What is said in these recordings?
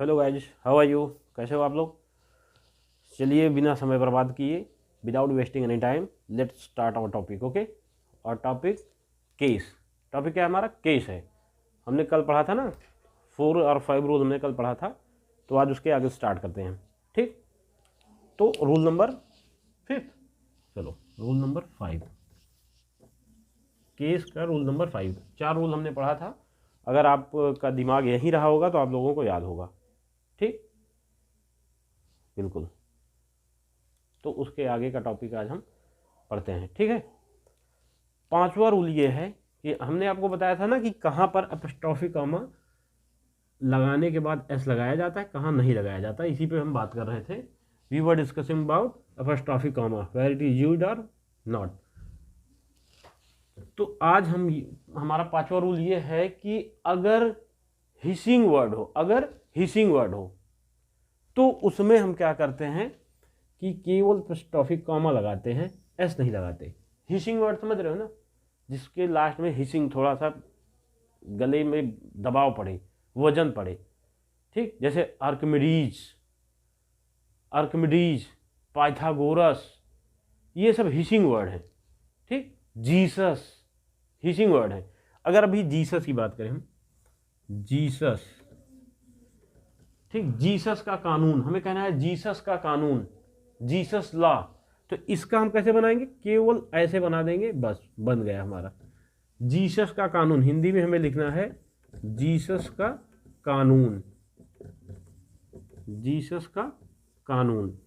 Hello guys, how are you? कैसे हो आप लोग? चलिए बिना समय बर्बाद किए, without wasting any time, let's start our topic. Okay, और टॉपिक केस। टॉपिक क्या है हमारा? केस है। हमने कल पढ़ा था ना, 4 और 5 रूल हमने कल पढ़ा था, तो आज उसके आगे स्टार्ट करते हैं। ठीक, तो रूल नंबर 5, चलो रूल नंबर 5, केस का रूल नंबर 5। 4 रूल हमने पढ़ा था, अगर आपका दिमाग यहीं रहा होगा तो आप लोगों को याद होगा। ठीक, बिल्कुल। तो उसके आगे का टॉपिक आज हम पढ़ते हैं। ठीक है, 5वां रूल ये है कि हमने आपको बताया था ना कि कहाँ पर अपस्ट्रॉफी कॉमा लगाने के बाद एस लगाया जाता है, कहाँ नहीं लगाया जाता। इसी पे हम बात कर रहे थे। We were discussing about apostrophe comma, where it is used और नॉट। तो आज हमारा 5वां रूल ये है कि अगर हिसिंग वर्ड हो तो उसमें हम क्या करते हैं कि केवल अपस्ट्रॉफी कॉमा लगाते हैं, एस नहीं लगाते। हिसिंग वर्ड समझ रहे हो ना, जिसके लास्ट में हिसिंग, थोड़ा सा गले में दबाव पड़े, वजन पड़े। ठीक, जैसे आर्किमिडीज, पाइथागोरस, ये सब हिसिंग वर्ड हैं। ठीक, जीसस हिसिंग वर्ड है। अगर अभी जीसस की बात करें हम, जीसस, ठीक, जीसस का कानून, हमें कहना है जीसस का कानून, जीसस लॉ। तो इसका हम कैसे बनाएंगे? केवल ऐसे बना देंगे, बस बन गया हमारा जीसस का कानून। हिंदी में हमें लिखना है जीसस का कानून, जीसस का कानून।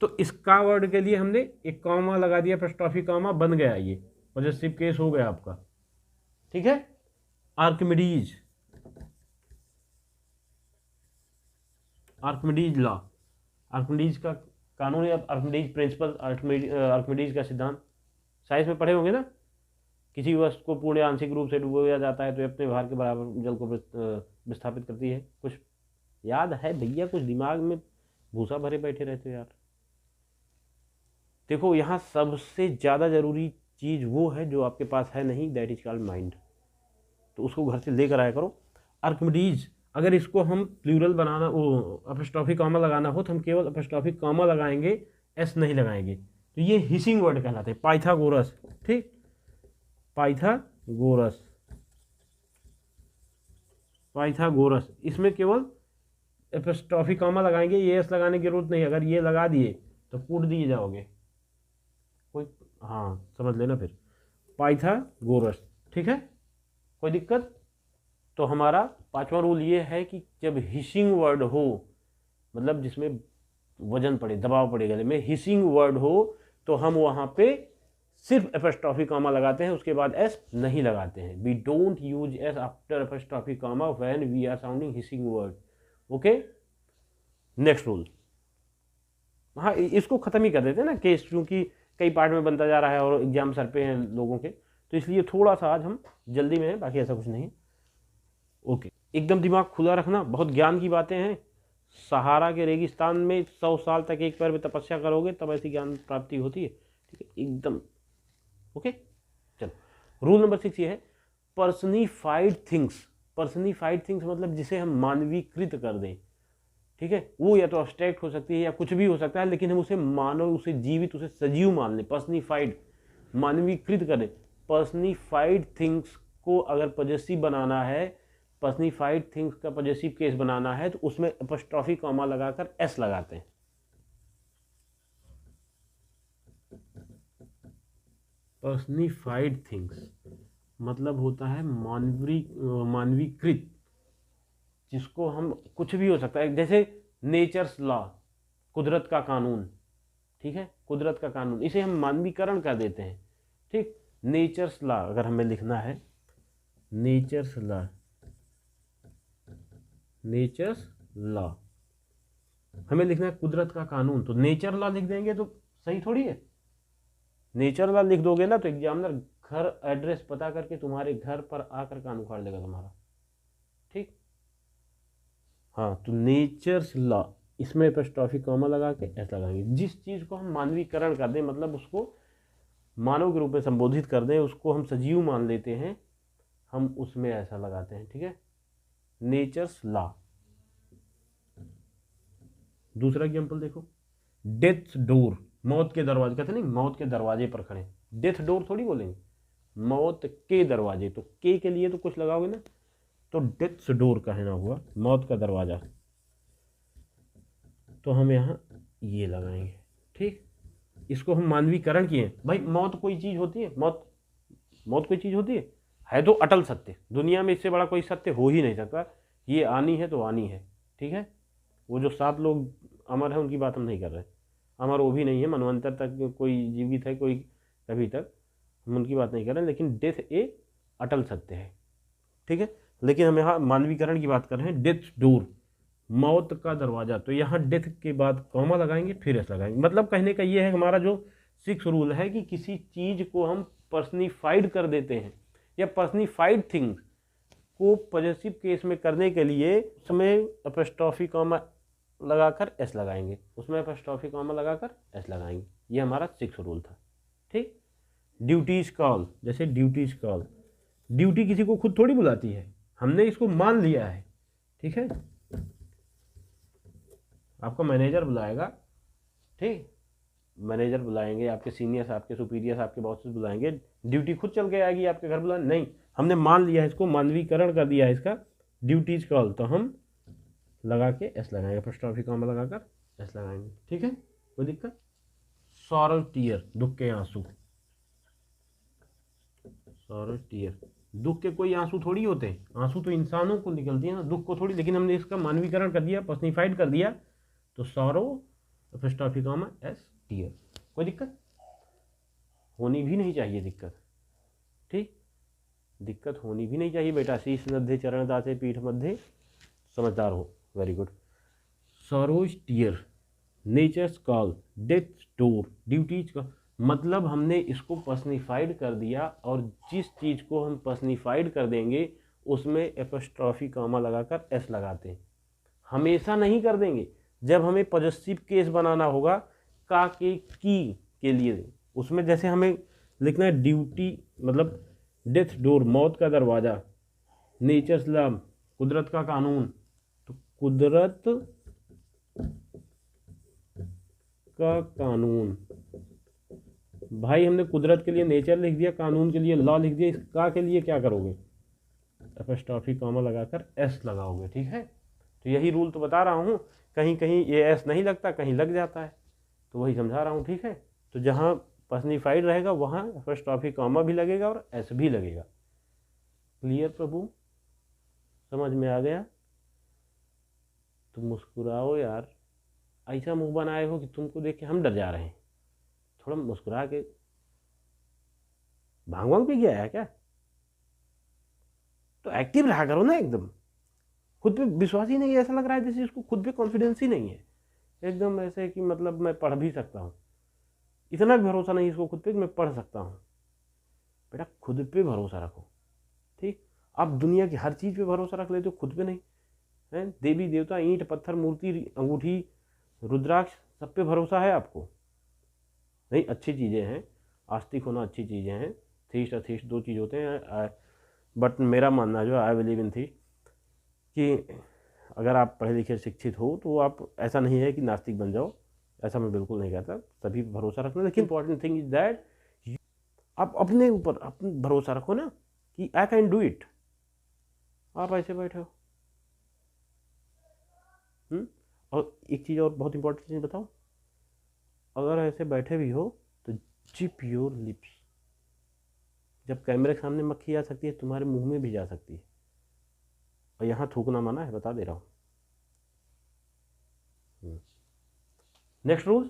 तो इसका वर्ड के लिए हमने एक कॉमा लगा दिया, अपॉस्ट्रोफी कॉमा, बन गया, ये पॉजिटिव केस हो गया आपका। ठीक है, आर्किमिडीज लॉ, आर्किमिडीज का कानून या आर्किमिडीज प्रिंसिपल, आर्किमिडीज का सिद्धांत साइंस में पढ़े होंगे ना। किसी वस्तु को पूर्ण आंशिक रूप से डुबोया जाता है तो अपने भार के बराबर जल को विस्थापित करती है। कुछ याद है भैया? कुछ दिमाग में भूसा भरे बैठे रहते हो यार। देखो, यहाँ सबसे ज़्यादा जरूरी चीज़ वो है जो आपके पास है नहीं, दैट इज कॉल्ड माइंड। तो उसको घर से लेकर आया करो। आर्किमिडीज, अगर इसको हम प्लूरल बनाना, वो अपॉस्ट्रोफी कॉमा लगाना हो तो हम केवल अपॉस्ट्रोफी कॉमा लगाएंगे, एस नहीं लगाएंगे। तो ये हिसिंग वर्ड कहलाते हैं। पाइथागोरस, ठीक, पाइथागोरस, इसमें केवल अपॉस्ट्रोफी कॉमा लगाएंगे, ये एस लगाने की जरूरत नहीं। अगर ये लगा दिए तो कूट दिए जाओगे। कोई, हाँ समझ लेना फिर, पाइथागोरस। ठीक है, कोई दिक्कत? तो हमारा 5वां रूल ये है कि जब हिसिंग वर्ड हो, मतलब जिसमें वजन पड़े, दबाव पड़े गले में, हिसिंग वर्ड हो, तो हम वहां पे सिर्फ अपॉस्ट्रोफी कॉमा लगाते हैं, उसके बाद एस नहीं लगाते हैं। We don't use S after apostrophe comma when we are sounding hissing word. Okay, next rule. हाँ, इसको खत्म ही कर देते हैं ना केस, क्योंकि कई पार्ट में बनता जा रहा है और एग्जाम सर पे हैं लोगों के, तो इसलिए थोड़ा सा आज हम जल्दी में हैं, बाकी ऐसा कुछ नहीं है। ओके, एकदम दिमाग खुला रखना, बहुत ज्ञान की बातें हैं। सहारा के रेगिस्तान में 100 साल तक एक पैर में तपस्या करोगे तब ऐसी ज्ञान प्राप्ति होती है। ठीक है, एकदम ओके। चलो, रूल नंबर 6 ये है, पर्सनिफाइड थिंग्स मतलब जिसे हम मानवीकृत कर दें। ठीक है, वो या तो अब्स्ट्रैक्ट हो सकती है या कुछ भी हो सकता है, लेकिन हम उसे मानव, उसे जीवित, उसे सजीव मान लें। पर्सनिफाइड, मानवीकृत करें। पर्सनिफाइड थिंग्स को अगर पॉजेसिव बनाना है, पर्सनिफाइड थिंग्स का पॉजेसिव केस बनाना है, तो उसमें अपॉस्ट्रोफी कॉमा लगाकर एस लगाते हैं। पर्सनिफाइड थिंग्स मतलब होता है मानवीकृत, जिसको हम, कुछ भी हो सकता है, जैसे नेचर्स लॉ, कुदरत का कानून। ठीक है, कुदरत का कानून, इसे हम मानवीकरण कर देते हैं। ठीक, नेचर्स लॉ अगर हमें लिखना है, नेचर्स लॉ हमें लिखना है कुदरत का कानून, तो नेचर लॉ लिख देंगे तो सही थोड़ी है। नेचर लॉ लिख दोगे ना तो एग्जामिनर घर एड्रेस पता करके तुम्हारे घर पर आकर कान उखाड़ लेगा तुम्हारा। ठीक, हाँ, तो नेचर्स लॉ, इसमें अपॉस्ट्रोफी कॉमा लगा के ऐसा लगाएंगे। जिस चीज़ को हम मानवीकरण कर दें, मतलब उसको मानव के रूप में संबोधित कर दें, उसको हम सजीव मान लेते हैं, हम उसमें ऐसा लगाते हैं। ठीक है, नेचर्स लॉ। दूसरा एग्जाम्पल देखो, डेथ डोर, मौत के दरवाजे, कहते नहीं मौत के दरवाजे पर खड़े, डेथ डोर थोड़ी बोलेंगे, मौत के दरवाजे, तो के लिए तो कुछ लगाओगे ना, तो डेथ डोर कहना हुआ मौत का दरवाजा, तो हम यहाँ ये लगाएंगे। ठीक, इसको हम मानवीकरण किए। भाई मौत कोई चीज होती है, मौत कोई चीज होती है तो अटल सत्य, दुनिया में इससे बड़ा कोई सत्य हो ही नहीं सकता, ये आनी है तो आनी है। ठीक है, वो जो 7 लोग अमर है उनकी बात हम नहीं कर रहे, अमर वो भी नहीं है, मनवंतर तक कोई जीवित है, कोई कभी तक, हम उनकी बात नहीं कर रहे, लेकिन डेथ ए अटल सत्य है। ठीक है, लेकिन हम यहाँ मानवीकरण की बात कर रहे हैं, डेथ डोर, मौत का दरवाजा, तो यहाँ डेथ के बाद कॉमा लगाएंगे, फिर एस लगाएंगे। मतलब कहने का ये है, हमारा जो 6 रूल है कि किसी चीज को हम पर्सनिफाइड कर देते हैं, या पर्सनिफाइड थिंग्स को पॉजिटिव केस में करने के लिए उसमें एपोस्ट्रोफी कॉमा लगाकर एस लगाएंगे, उसमें एपोस्ट्रोफी कॉमा लगाकर एस लगाएंगे। ये हमारा 6 रूल था। ठीक, ड्यूटीज कॉल, जैसे ड्यूटीज कॉल, ड्यूटी किसी को खुद थोड़ी बुलाती है, हमने इसको मान लिया है। ठीक है, आपका मैनेजर बुलाएगा, ठीक, मैनेजर बुलाएंगे, आपके सीनियर्स, आपके सुपीरियर्स, आपके बॉसेस बुलाएंगे, ड्यूटी खुद चल के आएगी आपके घर बुलाने? नहीं, हमने मान लिया है इसको, मानवीकरण कर दिया है इसका, ड्यूटीज कॉल, तो हम लगा के एस लगाएंगे, एपोस्ट्रोफी कॉमा लगाकर एस लगाएंगे। ठीक है, कोई दिक्कत? सॉरो टीयर, दुख के आंसू, सॉरो टीयर, दुख के कोई आंसू थोड़ी होते हैं, आंसू तो इंसानों को निकलती है ना, दुख को थोड़ी, लेकिन हमने इसका मानवीकरण कर दिया, पर्सनिफाइड कर दिया, तो sorrow apostrophe comma S tear. कोई दिक्कत? होनी भी नहीं चाहिए दिक्कत। ठीक, दिक्कत होनी भी नहीं चाहिए बेटा। शीश मध्य चरण दाते पीठ मध्य, समझदार हो, very good. Sorrow's tear, nature's call, death door, duties का मतलब हमने इसको पर्सनिफाइड कर दिया, और जिस चीज़ को हम पर्सनिफाइड कर देंगे उसमें एपोस्ट्रोफी कॉमा लगाकर एस लगाते हैं। हमेशा नहीं कर देंगे, जब हमें पॉजिटिव केस बनाना होगा का के लिए, उसमें जैसे हमें लिखना है ड्यूटी, मतलब डेथ डोर, मौत का दरवाज़ा, नेचर्स लॉ, कुदरत का कानून, तो कुदरत का कानून, भाई हमने कुदरत के लिए नेचर लिख दिया, कानून के लिए लॉ लिख दिया, इस का के लिए क्या करोगे? एपोस्ट्रोफी कॉमा लगाकर एस लगाओगे। ठीक है, तो यही रूल तो बता रहा हूँ, कहीं कहीं ये एस नहीं लगता, कहीं लग जाता है, तो वही समझा रहा हूँ। ठीक है, तो जहाँ पर्सनिफाइड रहेगा वहाँ एपोस्ट्रोफी कॉमा भी लगेगा और एस भी लगेगा। क्लियर प्रभु, समझ में आ गया? तुम मुस्कुराओ यार, ऐसा मुंह बनाए हो कि तुमको देख के हम डर जा रहे हैं। थोड़ा मुस्कुरा के, भांग वांग पी गया है क्या? तो एक्टिव रहा करो ना एकदम, खुद पे विश्वास ही नहीं है, ऐसा लग रहा है जैसे इसको खुद पे कॉन्फिडेंस ही नहीं है, एकदम ऐसे कि मतलब मैं पढ़ भी सकता हूँ, इतना भी भरोसा नहीं इसको खुद पे कि मैं पढ़ सकता हूँ। बेटा खुद पे भरोसा रखो। ठीक, आप दुनिया की हर चीज़ पे भरोसा रख लेते हो, खुद पे नहीं है? देवी देवता, ईंट पत्थर, मूर्ति, अंगूठी, रुद्राक्ष, सब पे भरोसा है आपको? नहीं, अच्छी चीज़ें हैं, आस्तिक होना अच्छी चीज़ें हैं, थीस्ट अथीस्ट 2 चीज़ होते हैं, बट मेरा मानना जो आई बिलीव इन थी कि अगर आप पढ़े लिखे शिक्षित हो तो आप, ऐसा नहीं है कि नास्तिक बन जाओ, ऐसा मैं बिल्कुल नहीं कहता, सभी भरोसा रखना, लेकिन इंपॉर्टेंट थिंग इज दैट आप अपने ऊपर अपने भरोसा रखो ना कि आई कैन डू इट। आप ऐसे बैठे हो, और एक चीज़ और बहुत इंपॉर्टेंट चीज़ बताओ, अगर ऐसे बैठे भी हो तो जिप योर लिप्स, जब कैमरे के सामने मक्खी आ सकती है तुम्हारे मुंह में भी जा सकती है, और यहाँ थूकना मना है, बता दे रहा हूँ। नेक्स्ट रूल,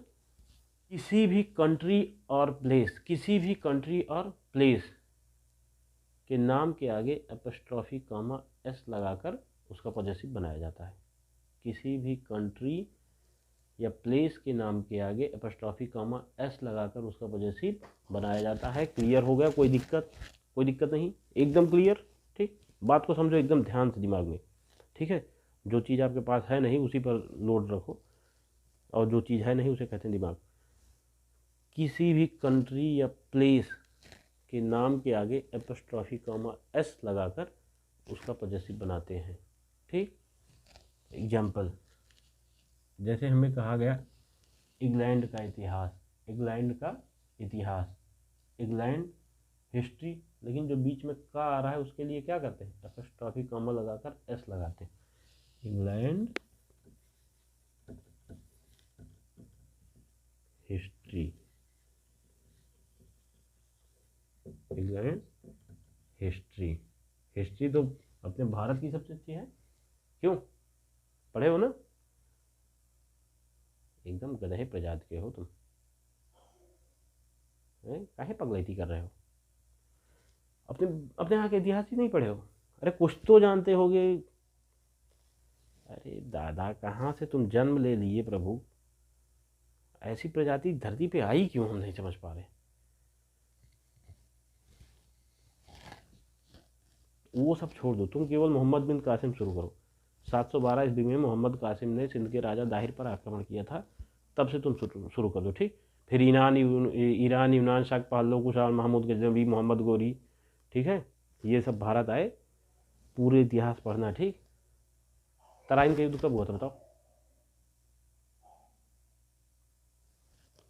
किसी भी कंट्री और प्लेस, किसी भी कंट्री और प्लेस के नाम के आगे एपोस्ट्रोफी कॉमा एस लगाकर उसका पॉजेसिव बनाया जाता है। किसी भी कंट्री या प्लेस के नाम के आगे एपोस्ट्रोफी कॉमा एस लगाकर उसका पॉजेसिव बनाया जाता है। क्लियर हो गया? कोई दिक्कत? कोई दिक्कत नहीं, एकदम क्लियर। ठीक, बात को समझो एकदम ध्यान से दिमाग में। ठीक है, जो चीज़ आपके पास है नहीं उसी पर लोड रखो, और जो चीज़ है नहीं उसे कहते हैं दिमाग। किसी भी कंट्री या प्लेस के नाम के आगे एपोस्ट्रोफी कॉमा एस लगाकर उसका पॉजेसिव बनाते हैं। ठीक। एग्जाम्पल, जैसे हमें कहा गया इंग्लैंड का इतिहास, इंग्लैंड का इतिहास, इंग्लैंड हिस्ट्री, लेकिन जो बीच में का आ रहा है उसके लिए क्या करते हैं, एपोस्ट्रोफी कॉमा लगाकर एस लगाते हैं। England history, England history. History तो अपने भारत की सबसे अच्छी है, क्यों, पढ़े हो ना, एकदम गधे प्रजाति के हो तुम, काहे पगलैती कर रहे हो, अपने अपने यहाँ के इतिहास ही नहीं पढ़े हो, अरे कुछ तो जानते होगे। अरे दादा, कहाँ से तुम जन्म ले लिए प्रभु, ऐसी प्रजाति धरती पे आई क्यों, हम नहीं समझ पा रहे। वो सब छोड़ दो, तुम केवल मोहम्मद बिन कासिम शुरू करो। 712 ईस्वी में मोहम्मद कासिम ने सिंध के राजा दाहिर पर आक्रमण किया था, तब से तुम शुरू कर दो, ठीक। फिर ईरान, यूनान, शाक, पहलव, कुशाण, महमूद गजनवी, मोहम्मद गोरी, ठीक है, ये सब भारत आए, पूरे इतिहास पढ़ना, ठीक। तराइन का युद्ध कब हुआ था बताओ,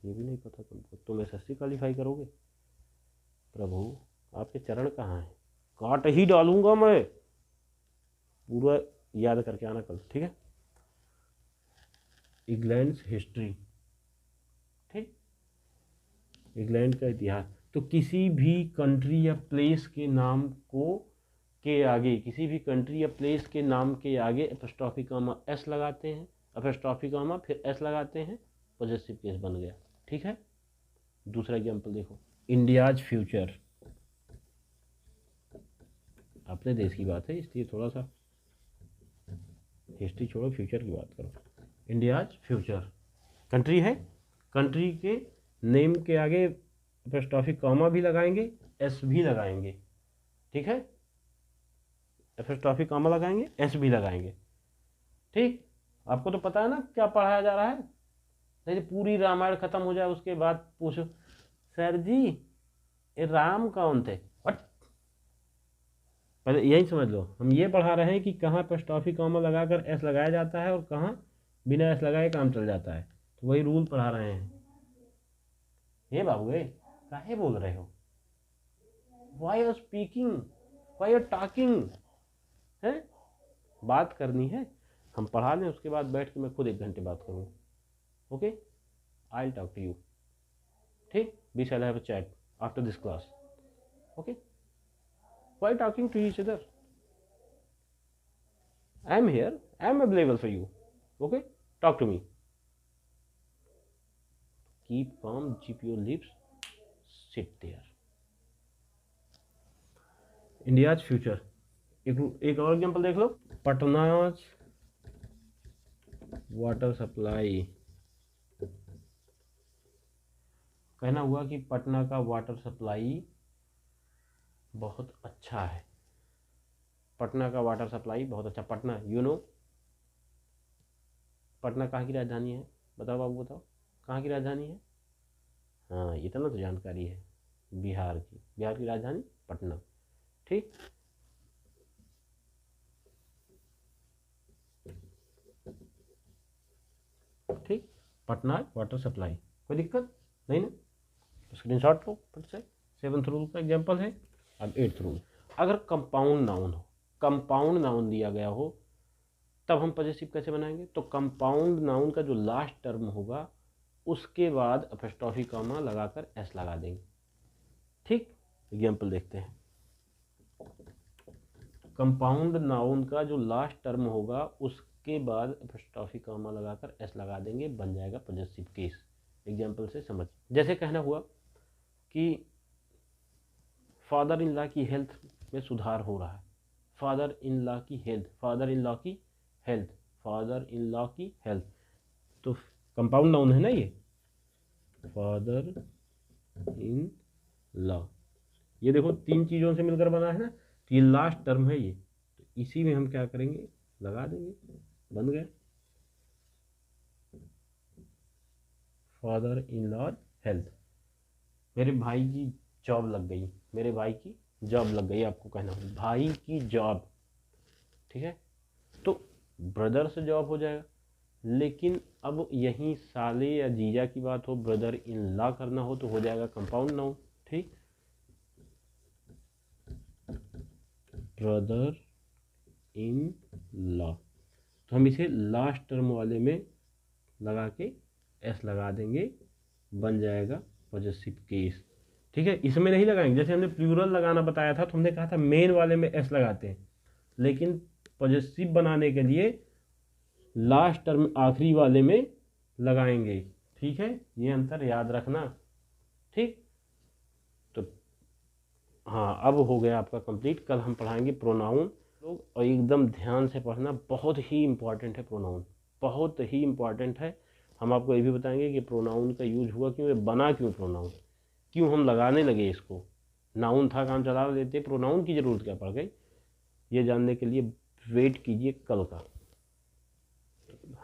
ये भी नहीं पता तुमको, तुम एसएससी क्वालिफाई करोगे, प्रभु आपके चरण कहाँ हैं, काट ही डालूंगा मैं, पूरा याद करके आना कल, ठीक है। इंग्लैंड हिस्ट्री, ठीक, इंग्लैंड का इतिहास। तो किसी भी कंट्री या प्लेस के नाम को के आगे, किसी भी कंट्री या प्लेस के नाम के आगे एपोस्ट्रोफी कॉमा एस लगाते हैं, एपोस्ट्रोफी कॉमा फिर एस लगाते हैं, पॉजेसिव केस बन गया, ठीक है। दूसरा एग्जांपल देखो, इंडियाज फ्यूचर, अपने देश की बात है इसलिए थोड़ा सा हिस्ट्री छोड़ो, फ्यूचर की बात करो। इंडियाज फ्यूचर, कंट्री है, कंट्री के नेम के आगे एपोस्ट्रोफी कॉमा भी लगाएंगे, एस भी लगाएंगे, ठीक है, एपोस्ट्रोफी कॉमा लगाएंगे, एस भी लगाएंगे, ठीक। आपको तो पता है ना क्या पढ़ाया जा रहा है, नहीं तो पूरी रामायण खत्म हो जाए उसके बाद पूछो सर जी ये राम कौन थे, पहले यही समझ लो, हम ये पढ़ा रहे हैं कि कहाँ एपोस्ट्रोफी कॉमा लगाकर एस लगाया जाता है और कहाँ बिना एस लगाए काम चल जाता है, तो वही रूल पढ़ा रहे हैं। ये बाबू काहे बोल रहे हो, why are speaking, why are talking, है बात करनी है, हम पढ़ा लें उसके बाद बैठ के मैं खुद 1 घंटे बात करूँ, okay, I will talk to you, ठीक, we shall have a chat after this class, okay, why talking to each other, I am here, I am available for you, okay, talk to me, keep calm, keep your lips, sit there। India's future, एक और example देख लो, पटनाज water supply, कहना हुआ कि पटना का water supply बहुत अच्छा है, पटना का वाटर सप्लाई बहुत अच्छा, पटना यू नो, पटना कहाँ की राजधानी है, बताओ बाबू बताओ, कहाँ की राजधानी है, हाँ इतना तो जानकारी है, बिहार की, बिहार की राजधानी पटना, ठीक। ठीक, पटना वाटर सप्लाई, कोई दिक्कत नहीं ना, तो स्क्रीनशॉट लो फट से। 7th रूल का एग्जांपल है। अब 8th रूल, अगर कंपाउंड नाउन हो, कंपाउंड नाउन दिया गया हो, तब हम पॉजेसिव कैसे बनाएंगे, तो कंपाउंड नाउन का जो लास्ट टर्म होगा उसके बाद एपोस्ट्रोफी कॉमा लगाकर एस लगा देंगे, ठीक। एग्जांपल देखते हैं, कंपाउंड नाउन का जो लास्ट टर्म होगा उसके बाद एपोस्ट्रोफी कॉमा लगाकर एस लगा देंगे, बन जाएगा पॉजेसिव केस। एग्जांपल से समझ, जैसे कहना हुआ कि फादर इन लॉ की हेल्थ में सुधार हो रहा है, फादर इन लॉ की हेल्थ, फादर इन लॉ की हेल्थ, फादर इन लॉ की हेल्थ, तो कंपाउंड नाउन है ना ये, फादर इन लॉ, ये देखो 3 चीज़ों से मिलकर बना है ना, तो ये लास्ट टर्म है ये, तो इसी में हम क्या करेंगे, लगा देंगे, बन गया फादर इन लॉ हेल्थ। मेरे भाई की जॉब लग गई, मेरे भाई की जॉब लग गई, आपको कहना भाई की जॉब, ठीक है, तो ब्रदर से जॉब हो जाएगा। लेकिन अब यहीं साले या जीजा की बात हो, ब्रदर इन लॉ करना हो तो हो जाएगा कंपाउंड नाउन। ठीक, ब्रदर इन लॉ, तो हम इसे लास्ट टर्म वाले में लगा के एस लगा देंगे, बन जाएगा पॉजेसिव केस। ठीक है, इसमें नहीं लगाएंगे। जैसे हमने प्लूरल लगाना बताया था तो हमने कहा था मेन वाले में एस लगाते हैं, लेकिन पॉजेसिव बनाने के लिए लास्ट टर्म आखिरी वाले में लगाएंगे। ठीक है, ये अंतर याद रखना। ठीक, तो हाँ, अब हो गया आपका कंप्लीट। कल हम पढ़ाएंगे प्रोनाउन लोग, और एकदम ध्यान से पढ़ना, बहुत ही इंपॉर्टेंट है प्रोनाउन, बहुत ही इंपॉर्टेंट है। हम आपको ये भी बताएंगे कि प्रोनाउन का यूज हुआ क्यों, ये बना क्यों प्रोनाउन, क्यों हम लगाने लगे इसको। नाउन था, काम चला लेते, प्रोनाउन की ज़रूरत क्या पड़ गई, ये जानने के लिए वेट कीजिए कल का।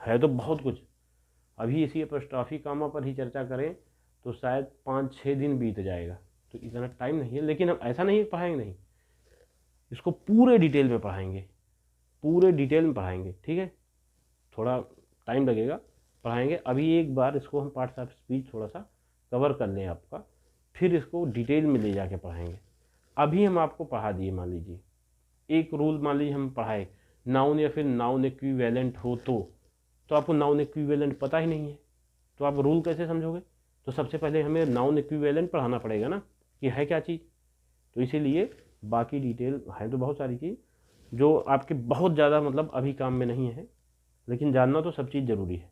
है तो बहुत कुछ, अभी इसी एपोस्ट्रोफी कामा पर ही चर्चा करें तो शायद 5-6 दिन बीत जाएगा, तो इतना टाइम नहीं है। लेकिन हम ऐसा नहीं पढ़ाएंगे, नहीं, इसको पूरे डिटेल में पढ़ाएंगे, पूरे डिटेल में पढ़ाएंगे। ठीक है, थोड़ा टाइम लगेगा, पढ़ाएंगे। अभी एक बार इसको हम पार्ट्स ऑफ स्पीच थोड़ा सा कवर कर लें आपका, फिर इसको डिटेल में ले जाके पढ़ाएंगे। अभी हम आपको पढ़ा दिए, मान लीजिए एक रूल, मान लीजिए हम पढ़ाए नाउन या फिर नाउन इक्विवेलेंट हो तो आपको नाउन इक्विवेलेंट पता ही नहीं है, तो आप रूल कैसे समझोगे। तो सबसे पहले हमें नाउन इक्विवेलेंट पढ़ाना पड़ेगा ना, कि है क्या चीज़। तो इसीलिए बाकी डिटेल है तो बहुत सारी चीज़ जो आपके बहुत ज़्यादा मतलब अभी काम में नहीं है, लेकिन जानना तो सब चीज़ ज़रूरी है।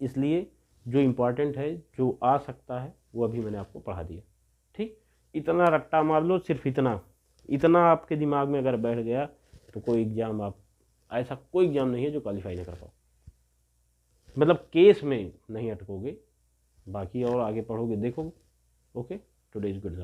इसलिए जो इम्पोर्टेंट है, जो आ सकता है, वो अभी मैंने आपको पढ़ा दिया। ठीक, इतना रट्टा मार लो, सिर्फ इतना आपके दिमाग में अगर बैठ गया तो कोई एग्ज़ाम, आप ऐसा कोई एग्ज़ाम नहीं है जो क्वालिफाई नहीं कर पाओ, मतलब केस में नहीं अटकोगे। बाकी और आगे पढ़ोगे, देखोगे। Okay, today is good luck.